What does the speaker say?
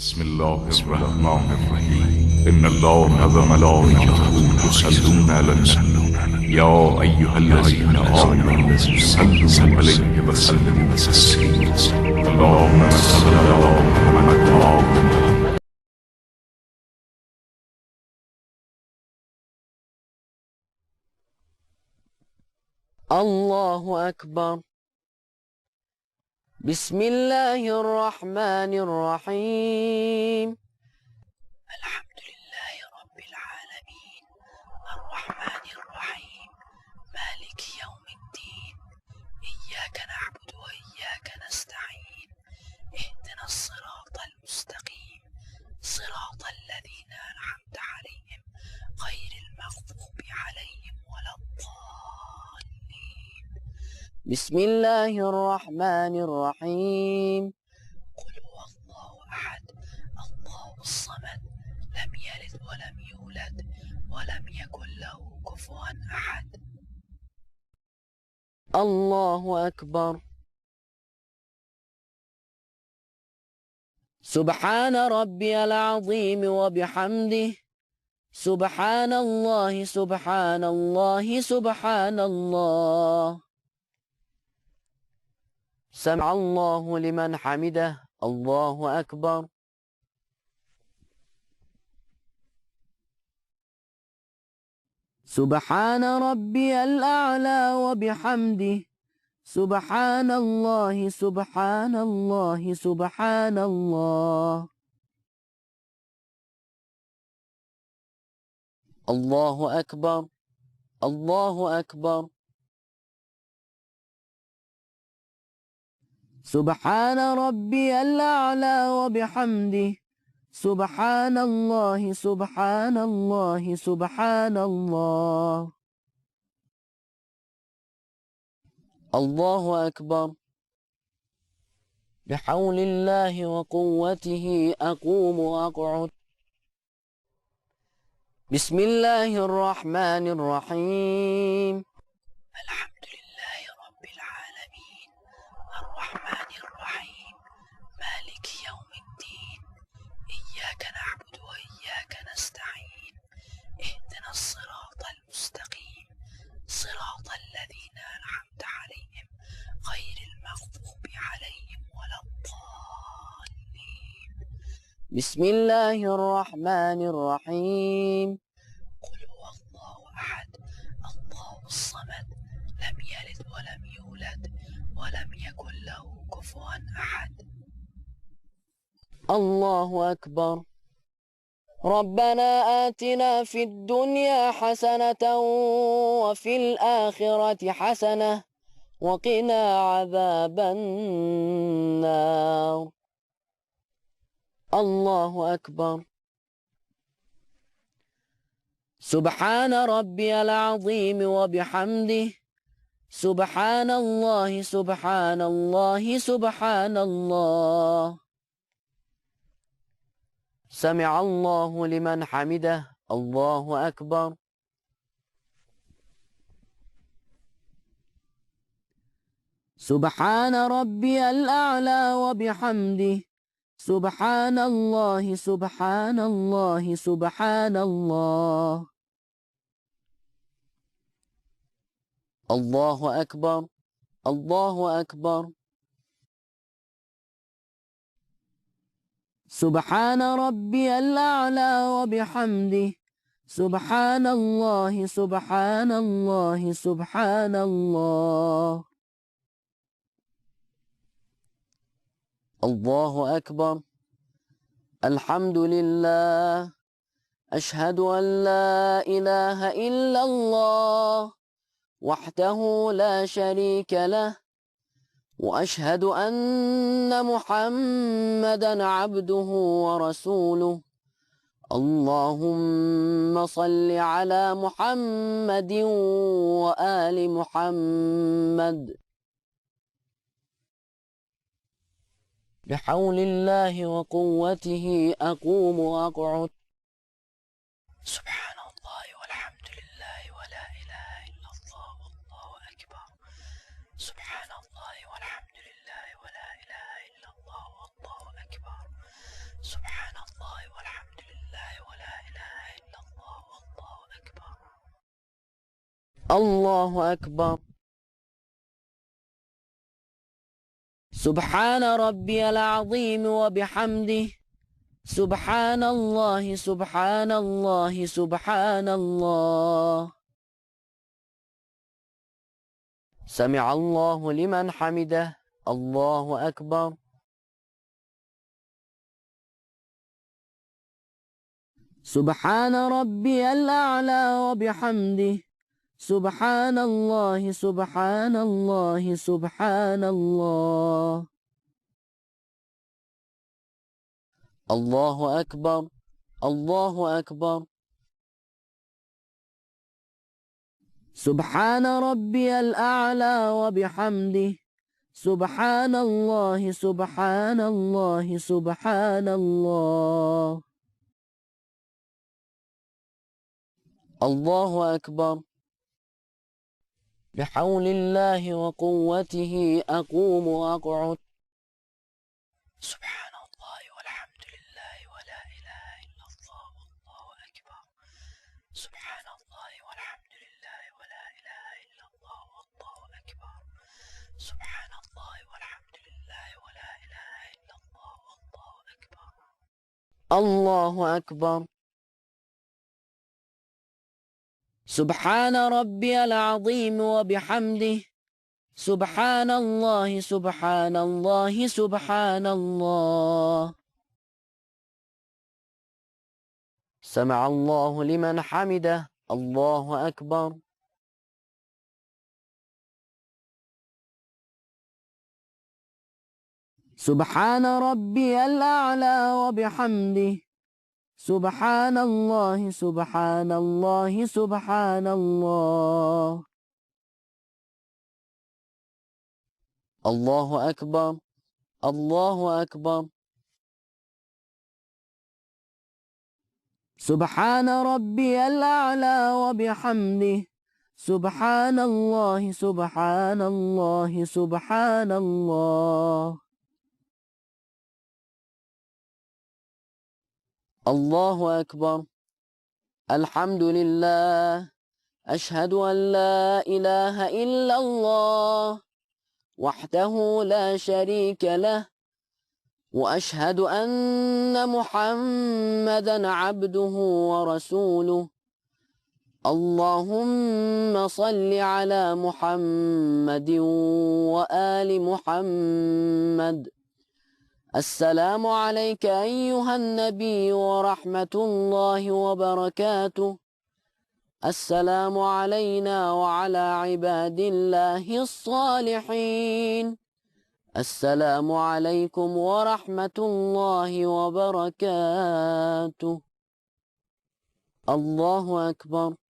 بسم الله الرحمن الرحيم. إن الله وملائكته يصلون على النبي يا أيها الذين آمنوا صلوا عليه وسلموا تسليما. اللهم صل على محمد وآل محمد. الله أكبر. بسم الله الرحمن الرحيم. الحمد لله رب العالمين الرحمن الرحيم مالك يوم الدين إياك نعبد وإياك نستعين اهدنا الصراط المستقيم صراط الذين أنعمت عليهم غير المغضوب عليهم ولا الضالين. بسم الله الرحمن الرحيم. قل هو الله أحد الله الصمد لم يلد ولم يولد ولم يكن له كفوا أحد. الله أكبر. سبحان ربي العظيم وبحمده سبحان الله سبحان الله سبحان الله. سمع الله لمن حمده. الله أكبر. سبحان ربي الأعلى وبحمده سبحان الله سبحان الله سبحان الله. الله أكبر. الله أكبر. سبحان ربي الأعلى وبحمده سبحان الله سبحان الله سبحان الله. الله أكبر. بحول الله وقوته أقوم وأقعد. بسم الله الرحمن الرحيم. الحمد لله رب العالمين الرحمن الرحيم مالك يوم الدين إياك نعبد وإياك نستعين اهدنا الصراط المستقيم صراط الذين أنعمت عليهم غير المغضوب عليهم ولا الضالين. بسم الله الرحمن الرحيم. قل هو الله أحد الله الصمد لم يلد ولم يولد ولم يكن له كفوا أحد. الله أكبر. ربنا آتنا في الدنيا حسنة وفي الآخرة حسنة وقنا عذاب النار. الله أكبر. سبحان ربي العظيم وبحمده سبحان الله سبحان الله سبحان الله. سمع الله لمن حمده. الله أكبر. سبحان ربي الأعلى وبحمده سبحان الله سبحان الله سبحان الله. الله أكبر. الله أكبر. سبحان ربي الأعلى وبحمده سبحان الله سبحان الله سبحان الله. الله أكبر. الحمد لله. أشهد أن لا إله إلا الله وحده لا شريك له وأشهد أن محمدا عبده ورسوله. اللهم صل على محمد وآل محمد. بحول الله وقوته أقوم وأقعد. سبحان الله والحمد لله ولا إله إلا الله والله أكبر. سبحان الله والحمد لله ولا إله إلا الله والله أكبر. سبحان الله أكبر. سبحان ربي العظيم وبحمده. سبحان الله سبحان الله سبحان الله. سمع الله لمن حمده. الله أكبر. سبحان ربي الأعلى وبحمده. سبحان الله سبحان الله سبحان الله. الله أكبر الله أكبر. سبحان ربي الأعلى وبحمده. سبحان الله سبحان الله سبحان الله. الله أكبر. بحول الله وقوته أقوم وأقعد. سبحان الله والحمد لله ولا إله إلا الله والله أكبر. سبحان الله والحمد لله ولا إله إلا الله والله أكبر. سبحان الله والحمد لله ولا إله إلا الله والله أكبر. الله أكبر. سبحان ربي العظيم وبحمده. سبحان الله سبحان الله سبحان الله. سمع الله لمن حمده. الله أكبر. سبحان ربي الأعلى وبحمده. سبحان الله سبحان الله سبحان الله. الله أكبر الله أكبر. سبحان ربي الأعلى وبحمده. سبحان الله سبحان الله سبحان الله. الله أكبر. الحمد لله. أشهد أن لا إله إلا الله وحده لا شريك له. وأشهد أن محمدا عبده ورسوله. اللهم صل على محمد وآل محمد. السلام عليك أيها النبي ورحمة الله وبركاته. السلام علينا وعلى عباد الله الصالحين. السلام عليكم ورحمة الله وبركاته. الله أكبر.